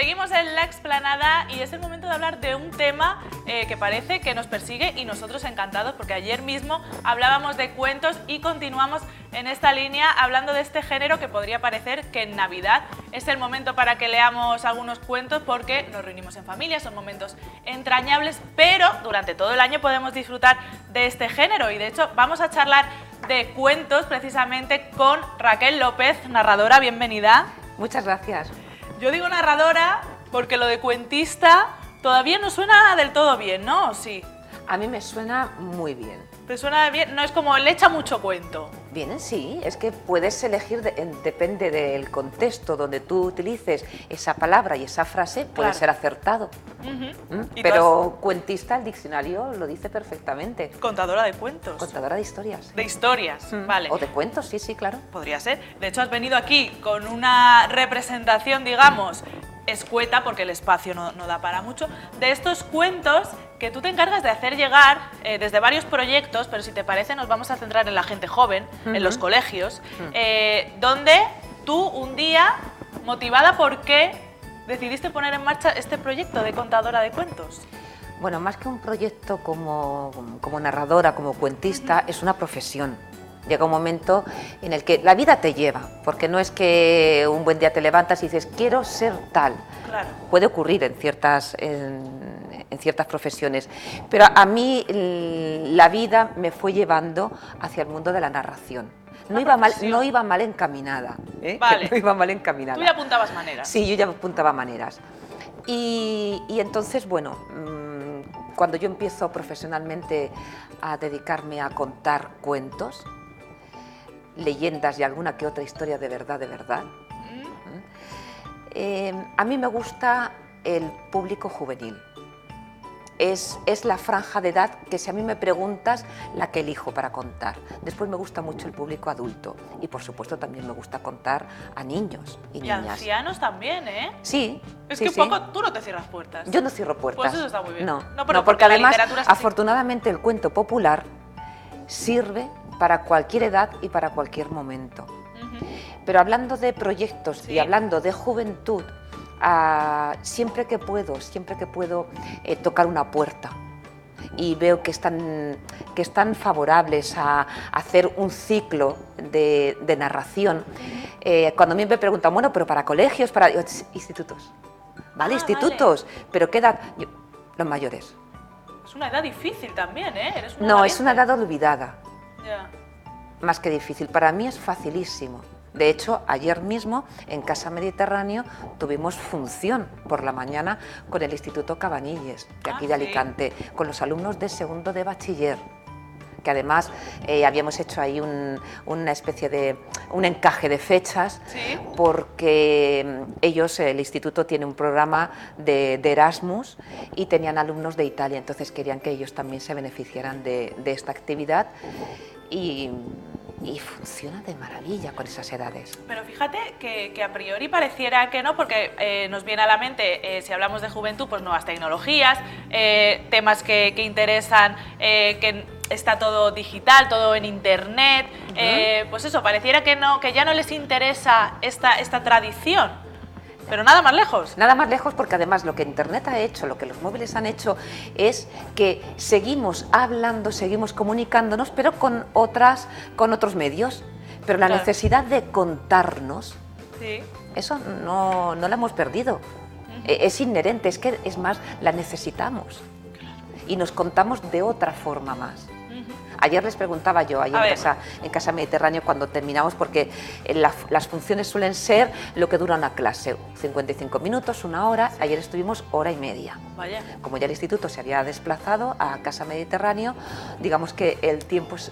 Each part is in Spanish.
Seguimos en la explanada y es el momento de hablar de un tema que parece que nos persigue y nosotros encantados porque ayer mismo hablábamos de cuentos y continuamos en esta línea hablando de este género que podría parecer que en Navidad es el momento para que leamos algunos cuentos porque nos reunimos en familia, son momentos entrañables, pero durante todo el año podemos disfrutar de este género y de hecho vamos a charlar de cuentos precisamente con Raquel López, narradora, bienvenida. Muchas gracias. Yo digo narradora porque lo de cuentista todavía no suena del todo bien, ¿no? ¿O sí? A mí me suena muy bien. ¿Te suena bien? No es como le echa mucho cuento. Bien, sí, es que puedes elegir, depende del contexto donde tú utilices esa palabra y esa frase, puede ser acertado. Pero cuentista, el diccionario lo dice perfectamente. Contadora de cuentos. Contadora de historias. De historias, vale. O de cuentos, sí, sí, claro. Podría ser. De hecho, has venido aquí con una representación, digamos, escueta, porque el espacio no da para mucho, de estos cuentos que tú te encargas de hacer llegar desde varios proyectos, pero si te parece nos vamos a centrar en la gente joven, en los colegios, donde tú un día, motivada por qué, decidiste poner en marcha este proyecto de contadora de cuentos. Bueno, más que un proyecto como narradora, como cuentista, es una profesión. Llega un momento en el que la vida te lleva, porque no es que un buen día te levantas y dices, quiero ser tal. Claro. Puede ocurrir en ciertas profesiones, pero a mí la vida me fue llevando hacia el mundo de la narración. No iba mal encaminada. Vale. No iba mal encaminada. Tú ya apuntabas maneras. Sí, yo ya apuntaba maneras. Y entonces, bueno, cuando yo empiezo profesionalmente a dedicarme a contar cuentos, leyendas y alguna que otra historia de verdad, a mí me gusta el público juvenil. Es la franja de edad que, si a mí me preguntas, la que elijo para contar. Después me gusta mucho el público adulto y, por supuesto, también me gusta contar a niños y niñas. Y ancianos también, ¿eh? Sí. Es sí, que sí. un poco tú no te cierras puertas. Yo no cierro puertas. Pues eso está muy bien. No, pero porque además, es afortunadamente, el cuento popular sirve para cualquier edad y para cualquier momento. Pero hablando de proyectos y hablando de juventud, siempre que puedo tocar una puerta y veo que están favorables a hacer un ciclo de narración, cuando a mí me preguntan, bueno, pero para colegios, para institutos, ¿vale? Institutos, vale. ¿Pero qué edad? Los mayores. Es una edad difícil también, ¿eh? Eres No, valiente. es una edad olvidada. Ya. Más que difícil, para mí es facilísimo. De hecho, ayer mismo en Casa Mediterráneo tuvimos función por la mañana con el Instituto Cabanilles, de aquí de Alicante, con los alumnos de segundo de bachiller, que además habíamos hecho ahí una especie de un encaje de fechas, porque ellos, el instituto tiene un programa de Erasmus y tenían alumnos de Italia, entonces querían que ellos también se beneficiaran de esta actividad y funciona de maravilla con esas edades. Pero fíjate que a priori pareciera que no, porque nos viene a la mente, si hablamos de juventud, pues nuevas tecnologías, temas que interesan, que está todo digital, todo en internet, pues eso, pareciera que ya no les interesa esta tradición. Pero nada más lejos. Nada más lejos, porque además lo que Internet ha hecho, lo que los móviles han hecho, es que seguimos hablando, seguimos comunicándonos, pero con otros medios. Pero la necesidad de contarnos, eso no la hemos perdido. Es inherente, es más, la necesitamos. Y nos contamos de otra forma más. Ayer les preguntaba yo, ahí en casa Mediterráneo, cuando terminamos, porque las funciones suelen ser lo que dura una clase, 55 minutos, una hora, ayer estuvimos hora y media. Vaya. Como ya el instituto se había desplazado a Casa Mediterráneo, digamos que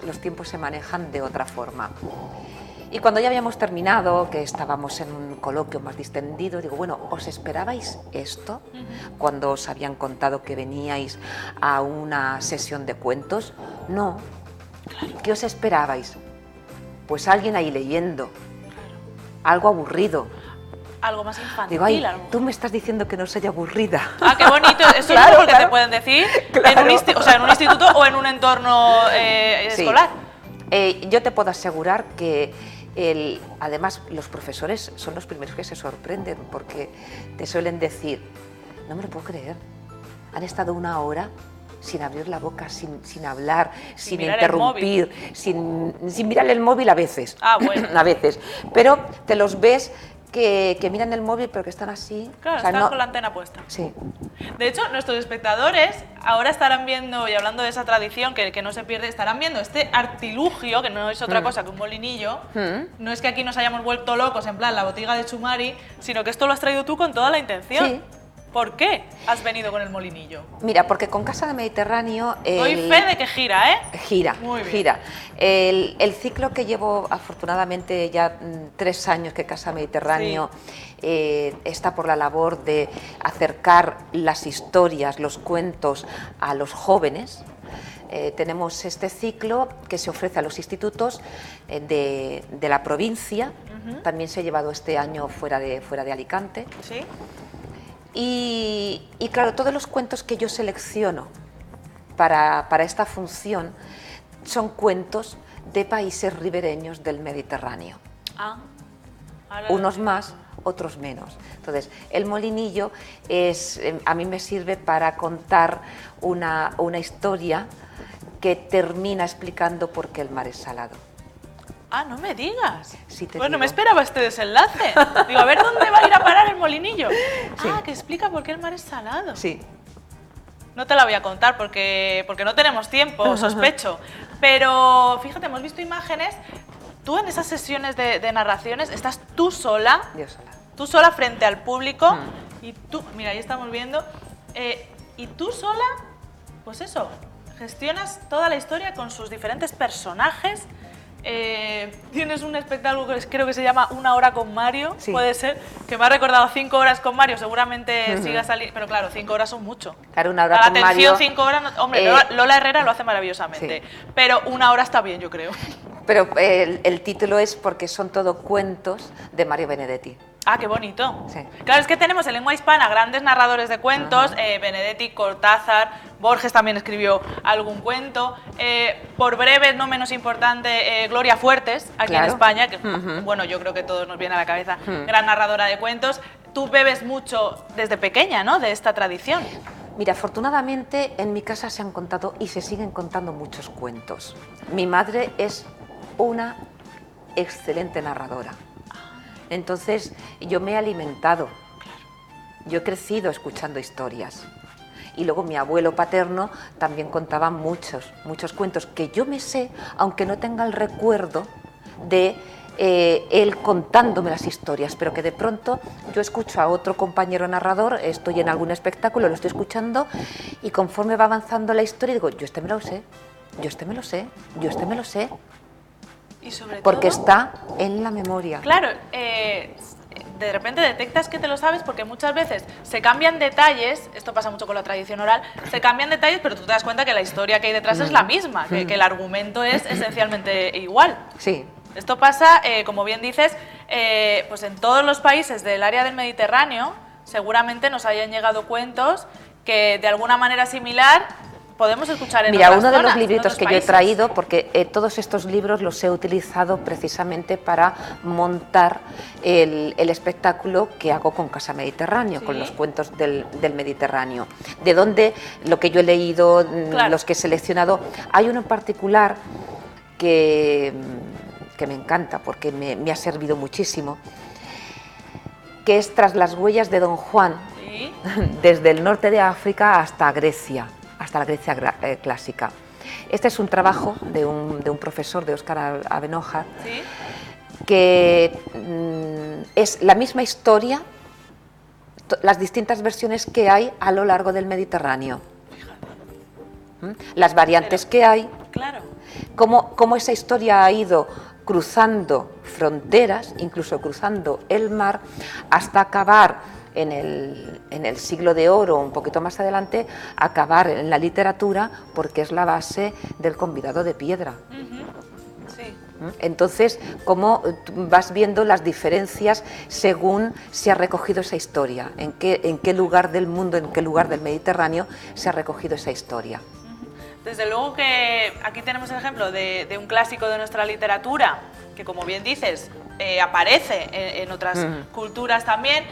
los tiempos se manejan de otra forma. Y cuando ya habíamos terminado, que estábamos en un coloquio más distendido, digo, bueno, ¿os esperabais esto cuando os habían contado que veníais a una sesión de cuentos? No. ¿Qué os esperabais? Pues alguien ahí leyendo, algo aburrido. Algo más infantil. Digo, ay, tú me estás diciendo que no soy aburrida. Ah, qué bonito. Eso es lo que te pueden decir en un instituto o en un entorno escolar. Yo te puedo asegurar que Además, los profesores son los primeros que se sorprenden porque te suelen decir, no me lo puedo creer, han estado 1 hora sin abrir la boca, sin hablar, sin interrumpir, sin mirar el móvil a veces, bueno. a veces, pero te los ves que miran el móvil pero que están así. Claro, están con la antena puesta. Sí. De hecho, nuestros espectadores ahora estarán viendo, y hablando de esa tradición que no se pierde, estarán viendo este artilugio, que no es otra cosa que un molinillo. No es que aquí nos hayamos vuelto locos, en plan la botiga de Chumari, sino que esto lo has traído tú con toda la intención. Sí. ¿Por qué has venido con el molinillo? Mira, porque con Casa de Mediterráneo... Doy fe de que gira, ¿eh? Gira, muy bien. Gira. El ciclo que llevo, afortunadamente, ya 3 años que Casa Mediterráneo está por la labor de acercar las historias, los cuentos a los jóvenes. Tenemos este ciclo que se ofrece a los institutos de la provincia. También se ha llevado este año fuera de Alicante. ¿Sí? Y claro, todos los cuentos que yo selecciono para esta función son cuentos de países ribereños del Mediterráneo. Unos más, otros menos. Entonces, el molinillo a mí me sirve para contar una historia que termina explicando por qué el mar es salado. No me digas. Sí, te bueno, digo. me esperaba este desenlace. Digo, a ver dónde va a ir a parar el molinillo. Sí. Que explica por qué el mar es salado. Sí. No te la voy a contar porque no tenemos tiempo, sospecho. Pero fíjate, hemos visto imágenes. Tú en esas sesiones de narraciones estás tú sola. Yo sola. Tú sola frente al público. Y tú, mira, ahí estamos viendo. Y tú sola, pues eso, gestionas toda la historia con sus diferentes personajes. Tienes un espectáculo que creo que se llama 1 hora con Mario, sí. Puede ser, que me ha recordado 5 horas con Mario, seguramente siga saliendo, pero claro, 5 horas son mucho. Claro, 1 hora la con atención, Mario... 5 horas, hombre, Lola Herrera lo hace maravillosamente, Sí. pero 1 hora está bien, yo creo. Pero el título es porque son todo cuentos de Mario Benedetti. Qué bonito. Sí. Claro, es que tenemos en lengua hispana grandes narradores de cuentos, Benedetti, Cortázar, Borges también escribió algún cuento, por breve, no menos importante, Gloria Fuertes, aquí en España, que bueno, yo creo que todos nos viene a la cabeza, gran narradora de cuentos. Tú bebes mucho desde pequeña, ¿no?, de esta tradición. Mira, afortunadamente en mi casa se han contado y se siguen contando muchos cuentos. Mi madre es una excelente narradora. Entonces, yo me he alimentado, yo he crecido escuchando historias. Y luego mi abuelo paterno también contaba muchos cuentos que yo me sé, aunque no tenga el recuerdo de él contándome las historias, pero que de pronto yo escucho a otro compañero narrador, estoy en algún espectáculo, lo estoy escuchando, y conforme va avanzando la historia digo, yo este me lo sé, yo este me lo sé, yo este me lo sé. Y sobre porque todo, está en la memoria. Claro, de repente detectas que te lo sabes porque muchas veces se cambian detalles, esto pasa mucho con la tradición oral, se cambian detalles, pero tú te das cuenta que la historia que hay detrás es la misma, que el argumento es esencialmente igual. Sí. Esto pasa, como bien dices, pues en todos los países del área del Mediterráneo seguramente nos hayan llegado cuentos que de alguna manera similar podemos escuchar en Mira, otras uno de zonas, los libritos que yo he países. traído, porque todos estos libros los he utilizado precisamente para montar el espectáculo que hago con Casa Mediterráneo, Sí. con los cuentos del Mediterráneo. De donde lo que yo he leído, Claro. los que he seleccionado, hay uno en particular que me encanta porque me ha servido muchísimo, que es Tras las huellas de Don Juan, Sí. desde el norte de África hasta Grecia, hasta la Grecia clásica. Este es un trabajo de un profesor, de Óscar Avenoja, ¿Sí? que es la misma historia, las distintas versiones que hay a lo largo del Mediterráneo. Las variantes que hay, Claro. cómo esa historia ha ido cruzando fronteras, incluso cruzando el mar, hasta acabar en el siglo de oro, un poquito más adelante, acabar en la literatura, porque es la base del convidado de piedra. Sí. Entonces, cómo vas viendo las diferencias según se ha recogido esa historia, en qué lugar del mundo, en qué lugar del Mediterráneo se ha recogido esa historia. Desde luego que aquí tenemos el ejemplo de un clásico de nuestra literatura que como bien dices, aparece en otras culturas también.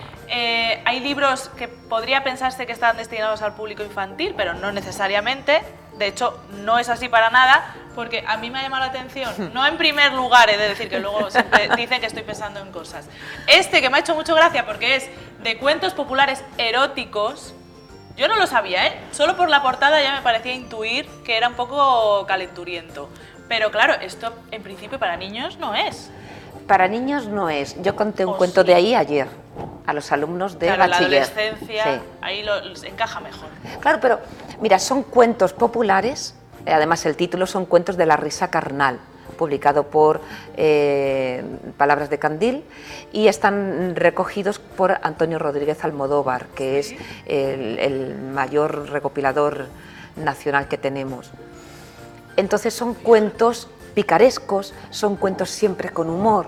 Hay libros que podría pensarse que están destinados al público infantil, pero no necesariamente. De hecho, no es así para nada, porque a mí me ha llamado la atención, no en primer lugar, he de decir que luego siempre dicen que estoy pensando en cosas. Este que me ha hecho mucho gracia porque es de cuentos populares eróticos, yo no lo sabía, solo por la portada ya me parecía intuir que era un poco calenturiento. Pero claro, esto en principio para niños no es. Para niños no es. Yo conté un cuento de ahí ayer a los alumnos de bachiller. La adolescencia, ahí encaja mejor. Claro, pero mira, son cuentos populares, además el título son Cuentos de la risa carnal, publicado por Palabras de Candil, y están recogidos por Antonio Rodríguez Almodóvar, que es el mayor recopilador nacional que tenemos. Entonces son cuentos picarescos, son cuentos siempre con humor,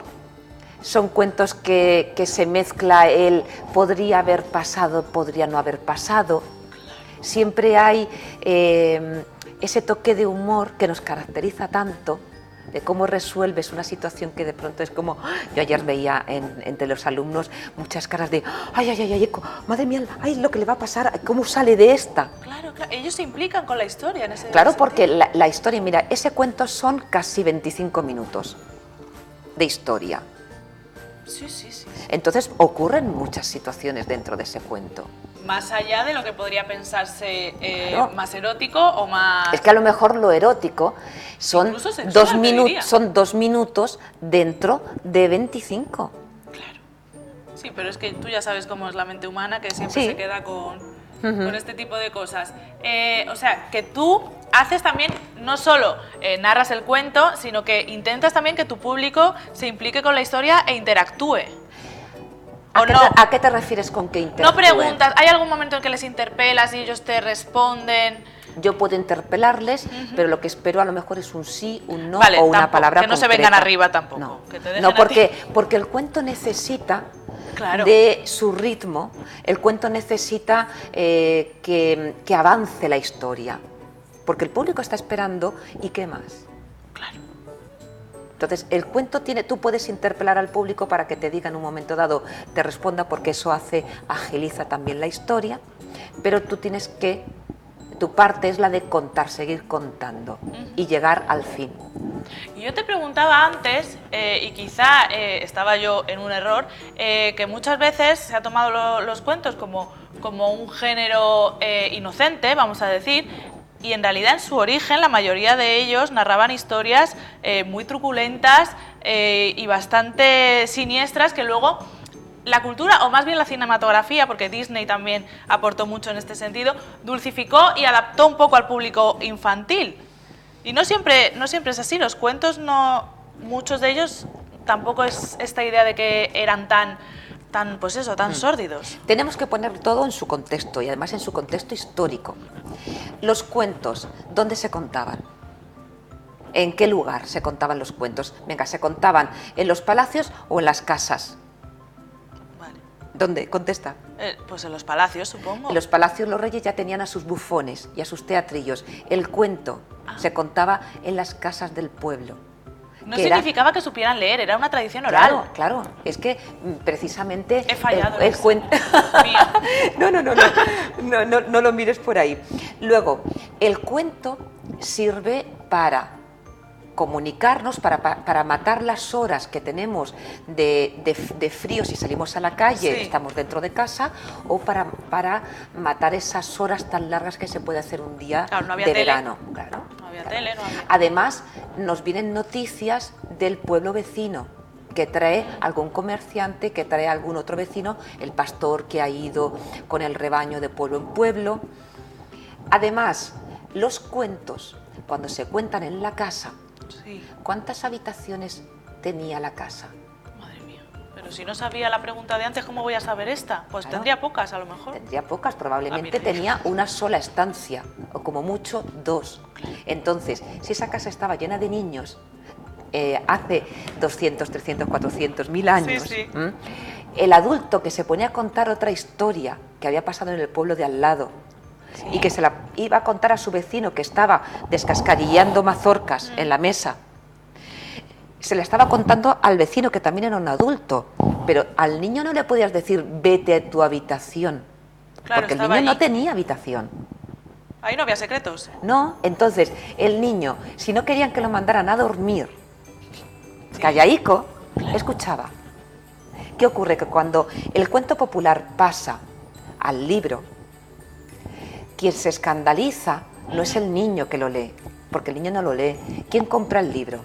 son cuentos que se mezcla el podría haber pasado, podría no haber pasado. Siempre hay ese toque de humor que nos caracteriza tanto, de cómo resuelves una situación que de pronto es como... Yo ayer veía entre los alumnos muchas caras de ay, ay, ay, ay, madre mía, ay, lo que le va a pasar, cómo sale de esta. Claro, ellos se implican con la historia en ese Claro, sentido. porque la historia, mira, ese cuento son casi 25 minutos de historia. Sí, sí, sí. Entonces ocurren muchas situaciones dentro de ese cuento. Más allá de lo que podría pensarse Claro. más erótico o más... Es que a lo mejor lo erótico son Incluso sexual, 2 te minutos, diría. son 2 minutos dentro de 25. Claro. Sí, pero es que tú ya sabes cómo es la mente humana, que siempre Sí. se queda con este tipo de cosas. O sea, que tú haces también, no solo narras el cuento, sino que intentas también que tu público se implique con la historia e interactúe. ¿O no? ¿A qué te refieres con que interactúen? No preguntas, ¿hay algún momento en que les interpelas y ellos te responden? Yo puedo interpelarles, pero lo que espero a lo mejor es un sí, un no, Vale, o una tampoco, palabra que no se concreta. vengan arriba tampoco, No, que te dejen no a ti. porque el cuento necesita Claro. de su ritmo, el cuento necesita que avance la historia, porque el público está esperando y qué más. Claro. Entonces, el cuento tiene, tú puedes interpelar al público para que te diga en un momento dado, te responda, porque eso agiliza también la historia, pero tú tienes que, tu parte es la de contar, seguir contando y llegar al fin. Y yo te preguntaba antes, y quizá estaba yo en un error, que muchas veces se ha tomado los cuentos como un género inocente, vamos a decir, y en realidad en su origen la mayoría de ellos narraban historias muy truculentas y bastante siniestras que luego la cultura, o más bien la cinematografía, porque Disney también aportó mucho en este sentido, dulcificó y adaptó un poco al público infantil. Y no siempre es así, los cuentos no, muchos de ellos tampoco es esta idea de que eran tan pues eso, tan sórdidos. Tenemos que poner todo en su contexto y además en su contexto histórico. Los cuentos, ¿dónde se contaban? ¿En qué lugar se contaban los cuentos? Venga, ¿se contaban en los palacios o en las casas? Vale. ¿Dónde? Contesta. Pues en los palacios, supongo. En los palacios los reyes ya tenían a sus bufones y a sus teatrillos. El cuento se contaba en las casas del pueblo. No que era- significaba que supieran leer, era una tradición oral. Claro, claro. Es que precisamente He fallado en el eso. cuento. Mía. No lo mires por ahí. Luego, el cuento sirve para comunicarnos, para matar las horas que tenemos de frío si salimos a la calle, Sí. estamos dentro de casa, o para matar esas horas tan largas que se puede hacer un día Claro, no había de tele. verano. Claro, No había claro. tele, no había... Además, nos vienen noticias del pueblo vecino, que trae algún comerciante, que trae algún otro vecino, el pastor que ha ido con el rebaño de pueblo en pueblo. Además, los cuentos, cuando se cuentan en la casa, Sí, ¿cuántas habitaciones tenía la casa? madre mía. Pero si no sabía la pregunta de antes, ¿cómo voy a saber esta? Pues Claro. tendría pocas, a lo mejor. Tendría pocas, Ah, probablemente mira. tenía una sola estancia, o como mucho 2. Entonces, si esa casa estaba llena de niños, hace 200, 300, 400, 1000 años, Sí. el adulto que se ponía a contar otra historia que había pasado en el pueblo de al lado, y que se la iba a contar a su vecino que estaba descascarillando mazorcas en la mesa, se le estaba contando al vecino, que también era un adulto, pero al niño no le podías decir vete a tu habitación, Claro, porque el estaba niño no allí. tenía habitación. Ahí no había secretos. No, entonces el niño, si no querían que lo mandaran a dormir, callaico, escuchaba. ¿Qué ocurre? Que cuando el cuento popular pasa al libro, quien se escandaliza no es el niño que lo lee, porque el niño no lo lee. ¿Quién compra el libro?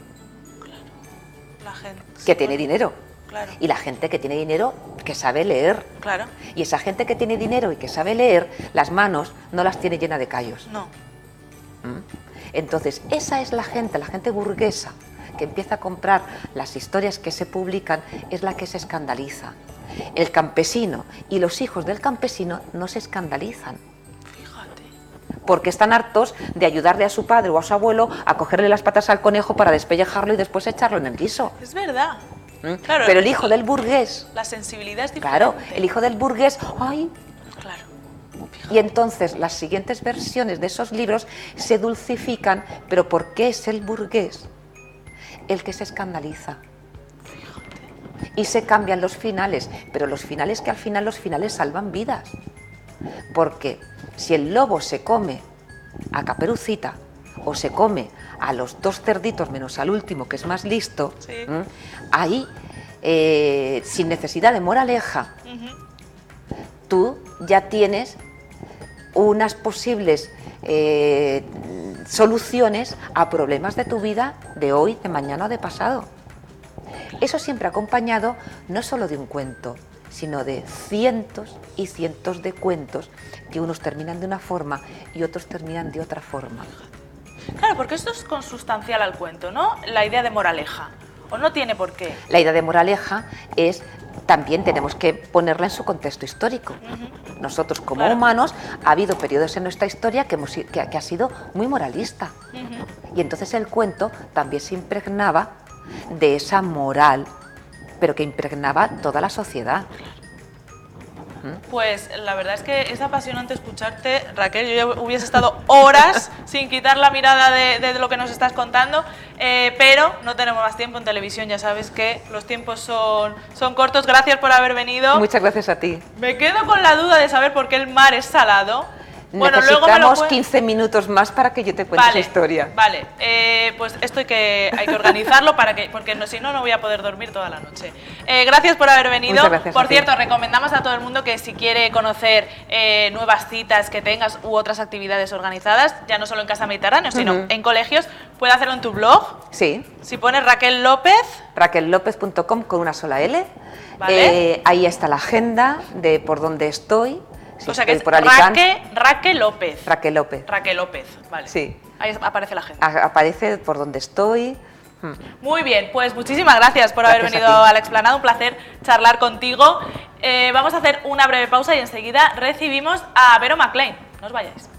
La gente. Que tiene dinero. Claro. Y la gente que tiene dinero, que sabe leer. Claro. Y esa gente que tiene dinero y que sabe leer, las manos no las tiene llenas de callos. No. Entonces, esa es la gente burguesa, que empieza a comprar las historias que se publican, es la que se escandaliza. El campesino y los hijos del campesino no se escandalizan, Fíjate. porque están hartos de ayudarle a su padre o a su abuelo a cogerle las patas al conejo para despellejarlo y después echarlo en el guiso. Es verdad. Claro. Pero el hijo del burgués, La sensibilidad es diferente. claro, el hijo del burgués, ¡ay! Claro. Y entonces las siguientes versiones de esos libros se dulcifican, pero ¿por qué es el burgués el que se escandaliza? Y se cambian los finales, pero los finales que al final los finales salvan vidas. Porque si el lobo se come a Caperucita o se come a los 2 cerditos menos al último, que es más listo, Sí. ahí, sin necesidad de moraleja, tú ya tienes unas posibles soluciones a problemas de tu vida de hoy, de mañana o de pasado. Eso siempre acompañado no solo de un cuento, sino de cientos y cientos de cuentos que unos terminan de una forma y otros terminan de otra forma. Claro, porque esto es consustancial al cuento, ¿no? La idea de moraleja. ¿O no tiene por qué? La idea de moraleja es, también tenemos que ponerla en su contexto histórico. Nosotros como Claro. humanos ha habido periodos en nuestra historia que ha sido muy moralista. Y entonces el cuento también se impregnaba de esa moral, pero que impregnaba toda la sociedad. Pues la verdad es que es apasionante escucharte, Raquel. Yo ya hubiese estado horas sin quitar la mirada de lo que nos estás contando, pero no tenemos más tiempo en televisión. Ya sabes que los tiempos son cortos. Gracias por haber venido. Muchas gracias a ti. Me quedo con la duda de saber por qué el mar es salado. Bueno, luego me lo Necesitamos cuen- 15 minutos más para que yo te cuente esa historia. Vale, pues esto hay que organizarlo porque si no, no voy a poder dormir toda la noche. Gracias por haber venido. Muchas gracias Por a ti. cierto, recomendamos a todo el mundo que si quiere conocer nuevas citas que tengas u otras actividades organizadas, ya no solo en Casa Mediterráneo, sino en colegios, puede hacerlo en tu blog. Sí, Si pones Raquel López, raquellopez.com con una sola L. Vale. Ahí está la agenda de por dónde estoy. Si o sea que estoy es por Alicante. Raquel López. Raquel López. Raquel López, vale. Sí. Ahí aparece la gente. Aparece por dónde estoy. Muy bien, pues muchísimas gracias por haber Gracias venido a ti. a la explanada, un placer charlar contigo. Vamos a hacer una breve pausa y enseguida recibimos a Vero McLean. No os vayáis.